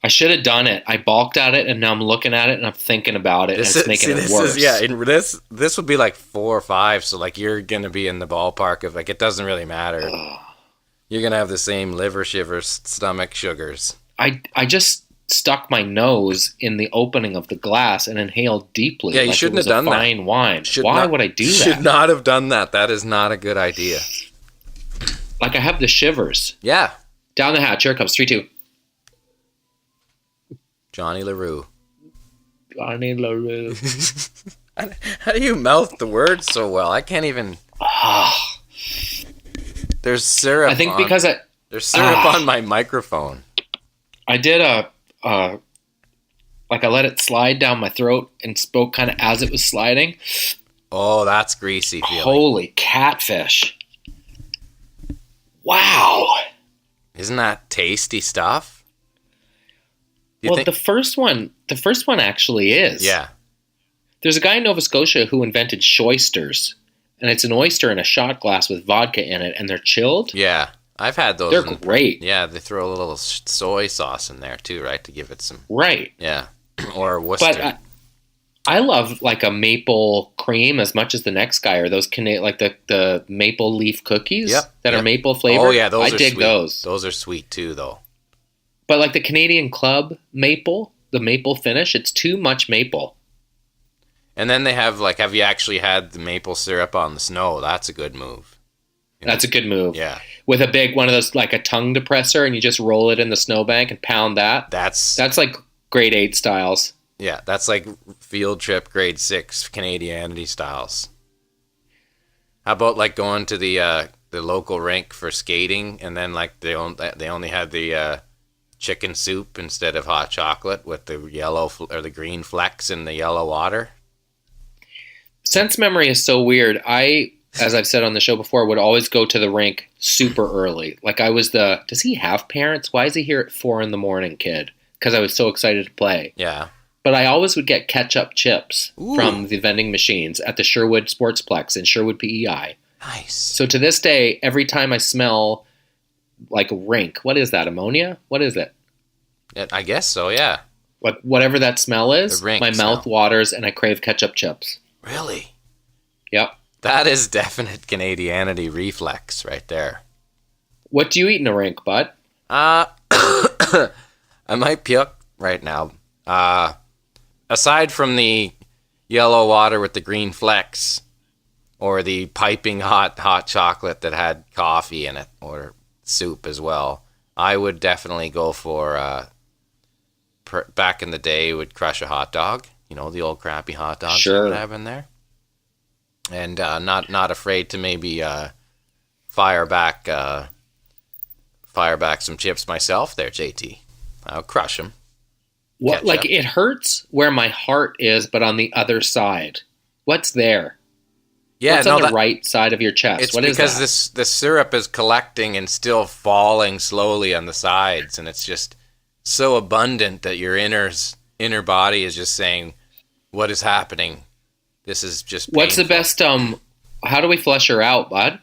I should have done it. I balked at it, and now I'm looking at it, and I'm thinking about it, and it's making it worse. This would be like 4 or 5, so like you're going to be in the ballpark of like it doesn't really matter. You're going to have the same liver shivers, stomach sugars. I just stuck my nose in the opening of the glass and inhaled deeply. Yeah, you shouldn't have done that. Fine wine. Why would I do that? Should not have done that. That is not a good idea. Like I have the shivers. Yeah. Down the hatch. Here it comes. 3-2. Johnny LaRue. Johnny LaRue. How do you mouth the words so well? I can't even. There's syrup. I think because there's syrup on my microphone. I did I let it slide down my throat and spoke kind of as it was sliding. Oh, that's greasy feeling. Holy catfish. Wow. Isn't that tasty stuff? The first one actually is. Yeah. There's a guy in Nova Scotia who invented shoysters, and it's an oyster in a shot glass with vodka in it, and they're chilled. Yeah. I've had those. They're great. Yeah, they throw a little soy sauce in there too, right, to give it some. Right. Yeah. Or Worcester. But I love like a maple cream as much as the next guy, or those like the maple leaf cookies that are maple flavored. Oh yeah, those I are dig sweet. those. Those are sweet too, though. But like the Canadian Club maple, the maple finish, it's too much maple. And then they have have you actually had the maple syrup on the snow? That's a good move. That's a good move. Yeah. With a big one of those, like a tongue depressor, and you just roll it in the snowbank and pound that. That's like grade 8 styles. Yeah, that's like field trip grade 6 Canadianity styles. How about like going to the local rink for skating, and then like they only had the chicken soup instead of hot chocolate with the yellow or the green flecks in the yellow water? Sense memory is so weird. I, as I've said on the show before, would always go to the rink super early. Like I was does he have parents? Why is he here at 4 a.m, kid? Because I was so excited to play. Yeah. But I always would get ketchup chips from the vending machines at the Sherwood Sportsplex in Sherwood, PEI. Nice. So to this day, every time I smell like a rink, what is that, ammonia? What is it? I guess so, yeah. Like whatever that smell is, The rink my smell. mouth waters and I crave ketchup chips. Really? Yep. That is definite Canadianity reflex right there. What do you eat in a rink, bud? I might puke right now. Aside from the yellow water with the green flecks, or the piping hot chocolate that had coffee in it, or soup as well, I would definitely go for, back in the day, would crush a hot dog. the old crappy hot dogs Sure. you would have in there. And not afraid to maybe fire back some chips myself there, JT. I'll crush them. What, like, it hurts where my heart is, but on the other side. What's there? Yeah, What's on the right side of your chest? It's what is because that? the syrup is collecting and still falling slowly on the sides, and it's just so abundant that your inner body is just saying, "What is happening? This is just painful." What's the best? How do we flush her out, bud?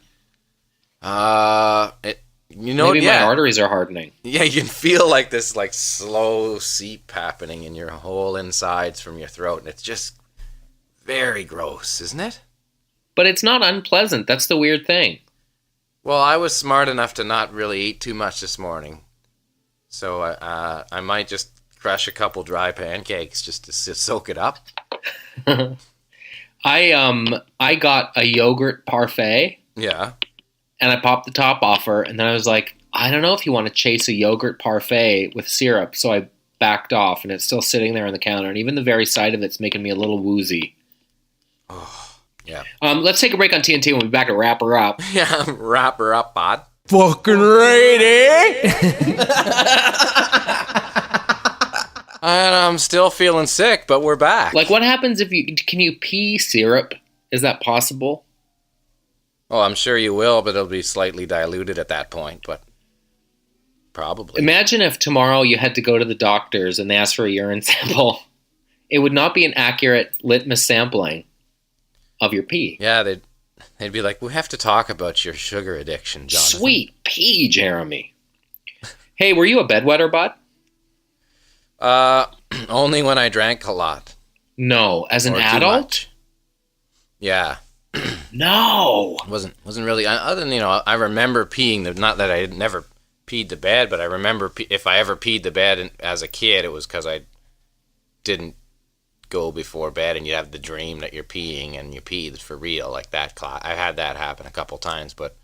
Maybe my arteries are hardening. Yeah, you can feel like this slow seep happening in your whole insides from your throat, and it's just very gross, isn't it? But it's not unpleasant. That's the weird thing. Well, I was smart enough to not really eat too much this morning, so I might just crush a couple dry pancakes just to soak it up. I got a yogurt parfait. Yeah. And I popped the top off her, and then I was like, I don't know if you want to chase a yogurt parfait with syrup, so I backed off, and it's still sitting there on the counter, and even the very sight of it's making me a little woozy. Oh, yeah. Let's take a break on TNT when we're back to wrap her up. Yeah, wrap her up, bud. Fucking ready? And I'm still feeling sick, but we're back. Like, what happens if can you pee syrup? Is that possible? Oh, I'm sure you will, but it'll be slightly diluted at that point, but probably. Imagine if tomorrow you had to go to the doctors and they asked for a urine sample. It would not be an accurate litmus sampling of your pee. Yeah, they'd be like, we have to talk about your sugar addiction, Jonathan. Sweet pea, Jeremy. Hey, were you a bedwetter, bud? Only when I drank a lot. No, as an adult? Yeah. No. Wasn't really, other than, I remember peeing, not that I had never peed the bed, but I remember if I ever peed the bed as a kid, it was because I didn't go before bed and you have the dream that you're peeing and you peed for real, like that. I've had that happen a couple times, but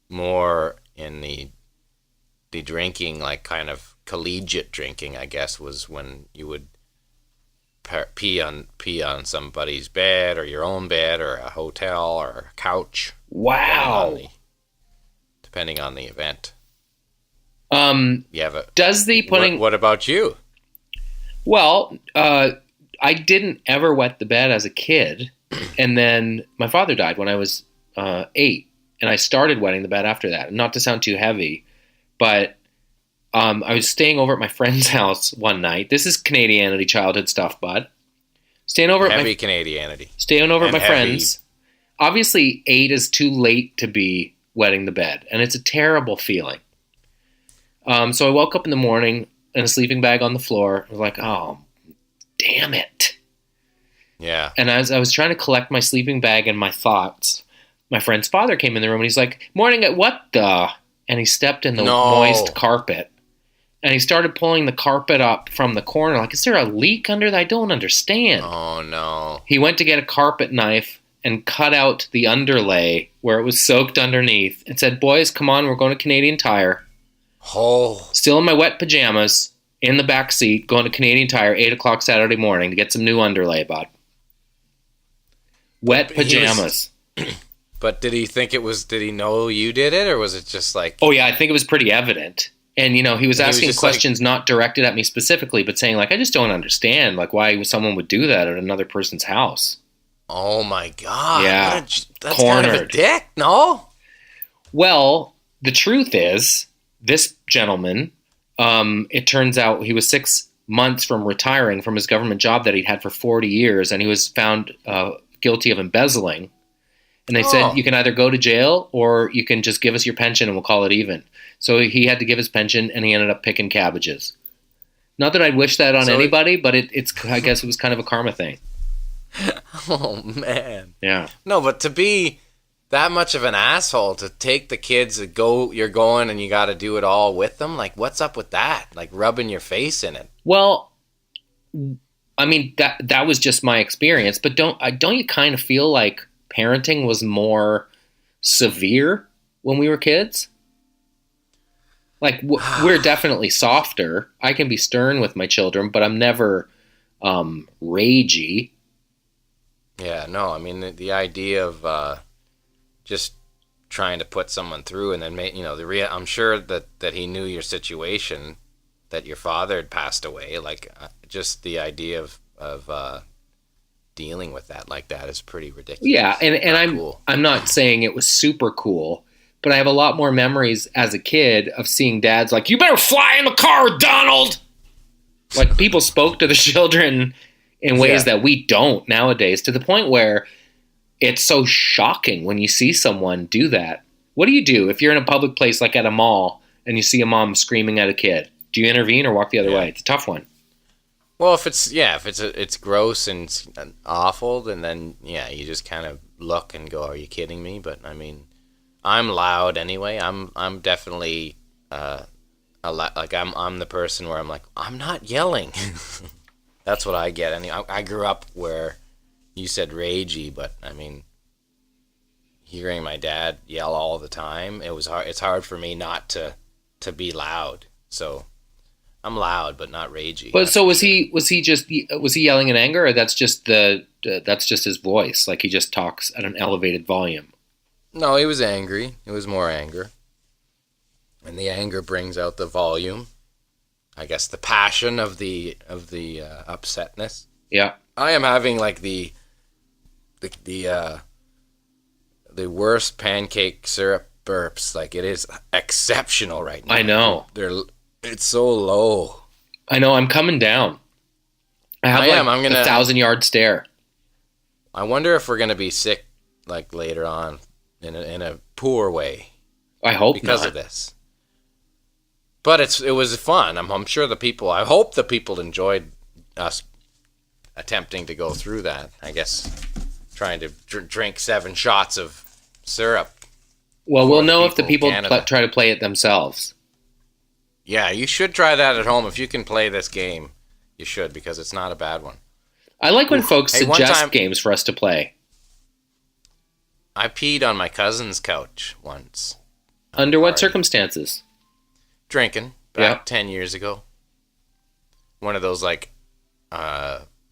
more in the drinking, like kind of collegiate drinking, I guess, was when you would pee on somebody's bed or your own bed or a hotel or a couch. Wow. Depending on the event. You have does the pudding... What about you? Well, I didn't ever wet the bed as a kid, and then my father died when I was 8, and I started wetting the bed after that. Not to sound too heavy, but I was staying over at my friend's house one night. This is Canadianity childhood stuff, bud. Staying over at my friend's. Obviously, 8 is too late to be wetting the bed, and it's a terrible feeling. So I woke up in the morning in a sleeping bag on the floor. I was like, oh, damn it. Yeah. And as I was trying to collect my sleeping bag and my thoughts, my friend's father came in the room, and he's like, morning, what the? And he stepped in the moist carpet. And he started pulling the carpet up from the corner. Like, is there a leak under that? I don't understand. Oh, no. He went to get a carpet knife and cut out the underlay where it was soaked underneath and said, boys, come on, we're going to Canadian Tire. Oh. Still in my wet pajamas, in the back seat, going to Canadian Tire, 8 o'clock Saturday morning to get some new underlay, bud. Wet pajamas. But did he know you did it, or was it just like... Oh, yeah, I think it was pretty evident. And, he was asking questions not directed at me specifically, but saying, like, I just don't understand, like, why someone would do that at another person's house. Oh, my God. Yeah. That's kind of a dick, no? Well, the truth is, this gentleman, it turns out he was 6 months from retiring from his government job that he'd had for 40 years, and he was found guilty of embezzling. And they said, you can either go to jail or you can just give us your pension and we'll call it even. So he had to give his pension, and he ended up picking cabbages. Not that I'd wish that on anybody, but it's I guess it was kind of a karma thing. Oh, man. Yeah. No, but to be that much of an asshole, to take the kids and you're going and you got to do it all with them, like, what's up with that? Like, rubbing your face in it. Well, I mean, that was just my experience, but don't you kind of feel like parenting was more severe when we were kids? Like, we're definitely softer. I can be stern with my children, but I'm never ragey. Yeah, no, I mean, the idea of just trying to put someone through and then I'm sure that he knew your situation, that your father had passed away. Like, just the idea of dealing with that like that is pretty ridiculous. Yeah, and cool. I'm not saying it was super cool, but I have a lot more memories as a kid of seeing dads like, "You better fly in the car, Donald!" Like, people spoke to the children in ways that we don't nowadays, to the point where it's so shocking when you see someone do that. What do? If you're in a public place like at a mall and you see a mom screaming at a kid, do you intervene or walk the other way? It's a tough one. Well, if it's gross and awful, then you just kind of look and go, "Are you kidding me?" But I mean, I'm loud anyway. I'm definitely I'm the person where I'm like, I'm not yelling. That's what I get. I grew up where you said ragey, but I mean, hearing my dad yell all the time, it's hard for me not to be loud. So I'm loud, but not ragey. But so was he yelling in anger, or that's just his voice? Like, he just talks at an elevated volume? No, he was angry. It was more anger. And the anger brings out the volume. I guess the passion of the upsetness. Yeah. I am having like the worst pancake syrup burps. Like, it is exceptional right now. I know. It's so low. I know. I'm coming down. I'm gonna 1,000-yard stare. I wonder if we're gonna be sick like later on in a poor way. I hope because not. of this. But it was fun. I'm sure I hope the people enjoyed us attempting to go through that. I guess trying to drink 7 shots of syrup. Well, we'll know if the people try to play it themselves. Yeah, you should try that at home. If you can play this game, you should, because it's not a bad one. I like when folks suggest games for us to play. I peed on my cousin's couch once. Under what circumstances? Drinking, back 10 years ago. One of those, like,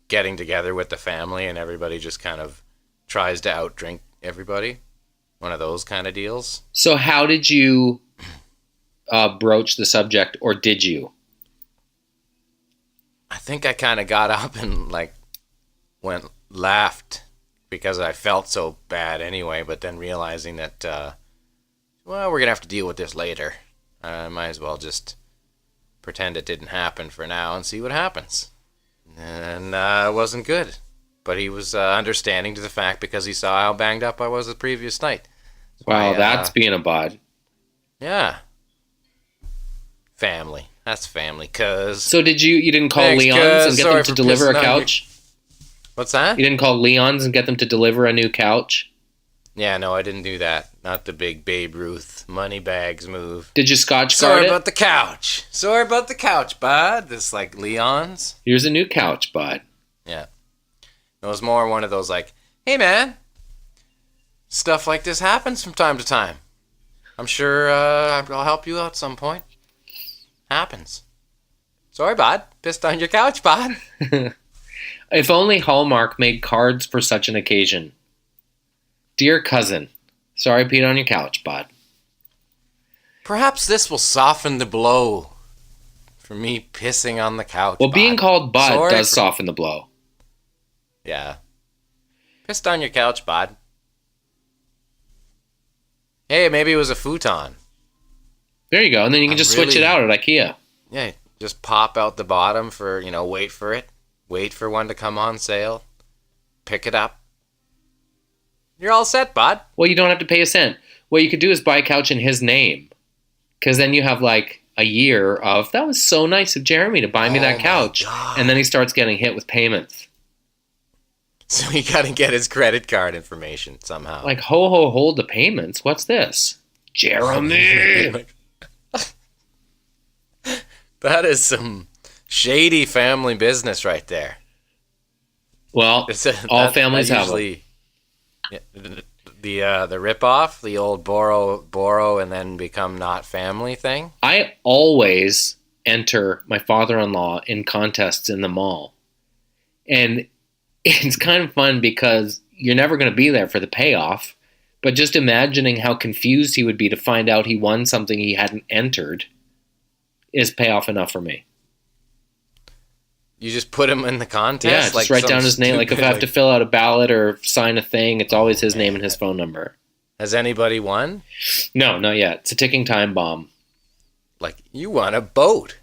getting together with the family and everybody just kind of tries to outdrink everybody. One of those kind of deals. So how did you broach the subject, or did you? I think I kind of got up and, like, laughed because I felt so bad anyway, but then realizing that, we're going to have to deal with this later. I might as well just pretend it didn't happen for now and see what happens. And it wasn't good. But he was understanding to the fact because he saw how banged up I was the previous night. Wow, that's being a bud. Yeah. Family. That's family, cuz. So you didn't call Leon's and get them to deliver a couch? What's that? You didn't call Leon's and get them to deliver a new couch? Yeah, no, I didn't do that. Not the big Babe Ruth money bags move. Did you Scotch guard Sorry it? about the couch. Sorry about the couch, bud. This, like, Leon's. Here's a new couch, bud. Yeah. It was more one of those, like, hey, man, stuff like this happens from time to time. I'm sure I'll help you out some point. Happens. Sorry, bud. Pissed on your couch, bud. If only Hallmark made cards for such an occasion. Dear cousin, sorry I peed on your couch, bud. Perhaps this will soften the blow for me pissing on the couch. Well, being called bud does soften the blow. Yeah. Pissed on your couch, bud. Hey, maybe it was a futon. There you go. And then you can just switch it out at IKEA. Yeah, just pop out the bottom for, wait for it. Wait for one to come on sale. Pick it up. You're all set, bud. Well, you don't have to pay a cent. What you could do is buy a couch in his name. Because then you have like a year of, that was so nice of Jeremy to buy me that couch. And then he starts getting hit with payments. So you got to get his credit card information somehow. Like, hold the payments. What's this? Jeremy! That is some shady family business right there. Well, all families have them. The rip-off, the old borrow and then become not family thing. I always enter my father-in-law in contests in the mall. And it's kind of fun because you're never going to be there for the payoff. But just imagining how confused he would be to find out he won something he hadn't entered is payoff enough for me. You just put him in the contest? Yeah, just write down his name. Like if I have to fill out a ballot or sign a thing, it's always his name and his phone number. Has anybody won? No, not yet. It's a ticking time bomb. Like, you won a boat.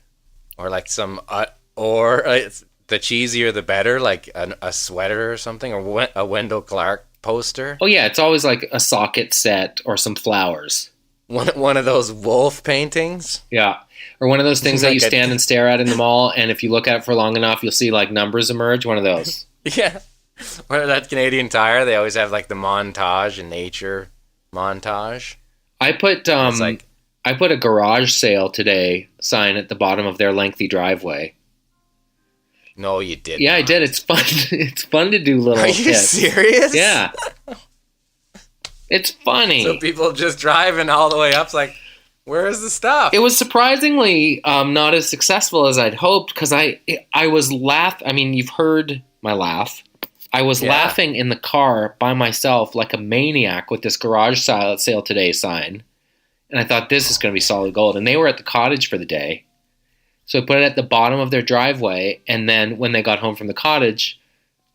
Or like some, it's the cheesier the better, like a sweater or something, or a Wendell Clark poster. Oh yeah, it's always like a socket set or some flowers. One of those wolf paintings. Yeah, or one of those things that Like you stand and stare at in the mall, and if you look at it for long enough, you'll see like numbers emerge. One of those. Yeah, or that Canadian Tire. They always have like the montage and nature montage. I put I put a garage sale today sign at the bottom of their lengthy driveway. No, you didn't. Yeah, I did. It's fun. It's fun to do little. Are you serious? Yeah. It's funny. So people just driving all the way up, like, where is the stuff? It was surprisingly not as successful as I'd hoped because I was I mean, you've heard my laugh. I was laughing in the car by myself like a maniac with this garage sale today sign. And I thought, this is going to be solid gold. And they were at the cottage for the day. So I put it at the bottom of their driveway. And then when they got home from the cottage,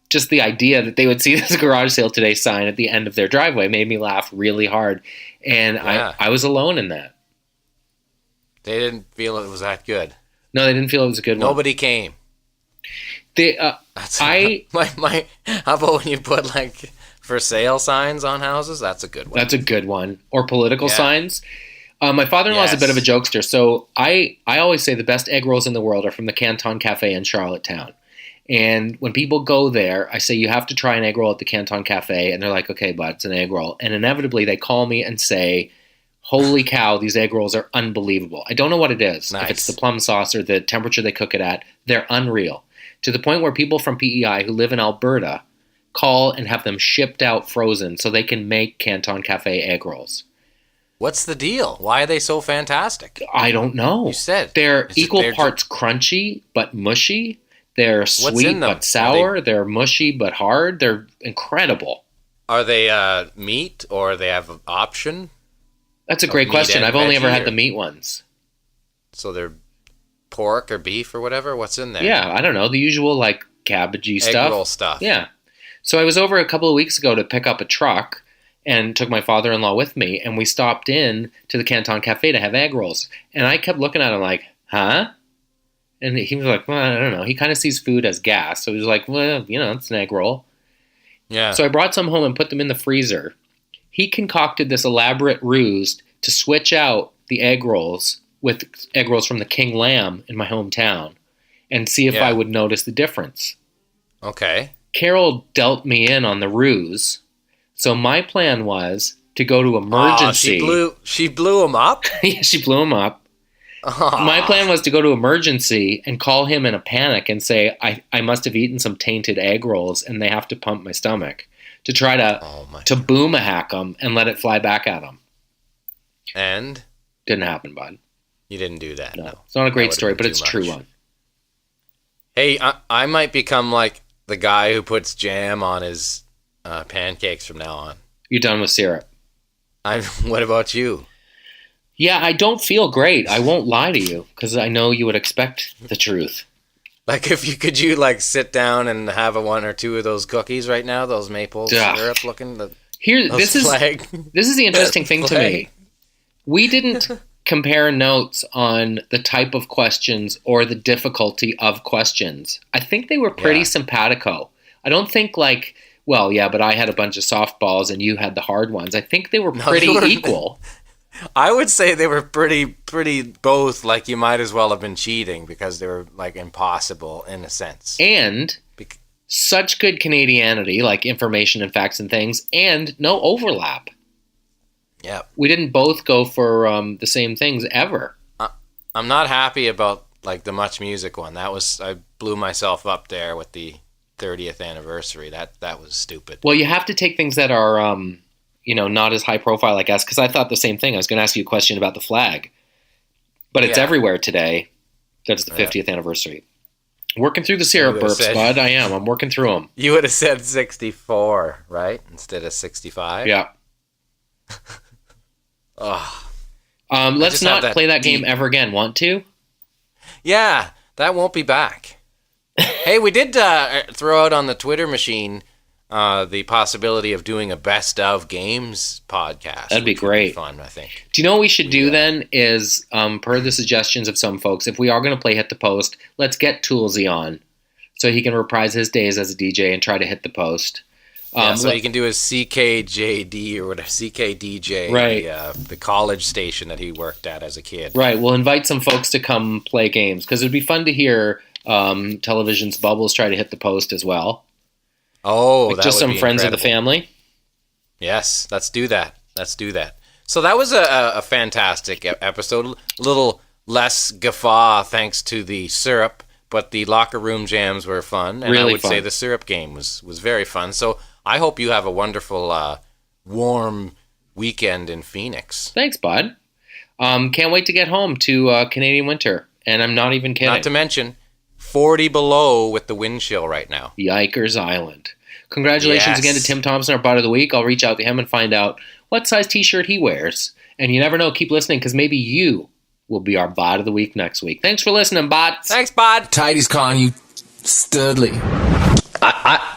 just the idea that they would see this garage sale today sign at the end of their driveway made me laugh really hard. And I was alone in that. They didn't feel it was that good. No, they didn't feel it was a good one. Nobody came. How about when you put like for sale signs on houses? That's a good one. That's a good one. Or political signs. My father-in-law is a bit of a jokester, so I always say the best egg rolls in the world are from the Canton Cafe in Charlottetown. And when people go there, I say you have to try an egg roll at the Canton Cafe, and they're like, okay, bud, it's an egg roll. And inevitably they call me and say, holy cow, these egg rolls are unbelievable. I don't know what it is. Nice. If it's the plum sauce or the temperature they cook it at, they're unreal. To the point where people from PEI who live in Alberta call and have them shipped out frozen so they can make Canton Cafe egg rolls. What's the deal? Why are they so fantastic? I don't know. You said. They're equal parts crunchy but mushy. They're sweet but sour. They're mushy but hard. They're incredible. Are they meat or they have an option? That's a great question. I've only ever had the meat ones. So they're pork or beef or whatever? What's in there? Yeah, I don't know. The usual like cabbagey stuff. Egg roll stuff. Yeah. So I was over a couple of weeks ago to pick up a truck and took my father-in-law with me, and we stopped in to the Canton Cafe to have egg rolls. And I kept looking at him like, huh? And he was like, well, I don't know. He kind of sees food as gas. So he was like, well, you know, it's an egg roll. Yeah. So I brought some home and put them in the freezer. He concocted this elaborate ruse to switch out the egg rolls with egg rolls from the King Lamb in my hometown and see if I would notice the difference. Okay. Carol dealt me in on the ruse. So my plan was to go to emergency. She blew him up? Yeah, she blew him up. My plan was to go to emergency and call him in a panic and say, I must have eaten some tainted egg rolls and they have to pump my stomach to try to boom a hack them and let it fly back at him. And? Didn't happen, bud. You didn't do that. No. It's not a great story, but it's a true one. Hey, I might become like the guy who puts jam on his pancakes from now on. You're done with syrup. What about you? Yeah, I don't feel great. I won't lie to you because I know you would expect the truth. Like, could you like sit down and have one or two of those cookies right now? Those maple syrup looking. This is the interesting thing to me. We didn't compare notes on the type of questions or the difficulty of questions. I think they were pretty simpatico. I don't think like, well, yeah, but I had a bunch of softballs and you had the hard ones. I think they were pretty equal. I would say they were pretty both, like you might as well have been cheating because they were like impossible in a sense. And such good Canadianity, like information and facts and things, and no overlap. Yeah. We didn't both go for the same things ever. I'm not happy about like the Much Music one. I blew myself up there with the 30th anniversary. That was stupid. Well, you have to take things that are not as high profile, I guess, because I thought the same thing. I was going to ask you a question about the flag, but it's everywhere today. That's the 50th anniversary. Working through the syrup would've burps, said- bud. I am. I'm working through them. You would have said 64, right? Instead of 65? Yeah. Let's just have not that play that game deep- ever again. Want to? Yeah, that won't be back. Hey, we did throw out on the Twitter machine the possibility of doing a best of games podcast. That'd be which would great. fun, I think. Do you know what we should do then? Is per the suggestions of some folks, if we are going to play Hit the Post, let's get Toolsy on so he can reprise his days as a DJ and try to hit the post. So you can do his CKJD or whatever, CKDJ, Right. the college station that he worked at as a kid. Right. We'll invite some folks to come play games because it'd be fun to hear Television's Bubbles try to hit the post as well. Oh, Like that just would some be friends incredible. of the family. Yes, let's do that. Let's do that. So that was a fantastic episode. A little less guffaw thanks to the syrup, but the locker room jams were fun. And Really I would say fun. the syrup game was very fun. So I hope you have a wonderful, warm weekend in Phoenix. Thanks, bud. Can't wait to get home to Canadian winter. And I'm not even kidding. Not to mention 40 below with the wind chill right now. Yikers Island. Congratulations Yes. again to Tim Thompson, our bud of the week. I'll reach out to him and find out what size t-shirt he wears. And you never know, keep listening because maybe you will be our bot of the week next week. Thanks for listening, bots. Thanks, bud. Tidy's calling you Studley. I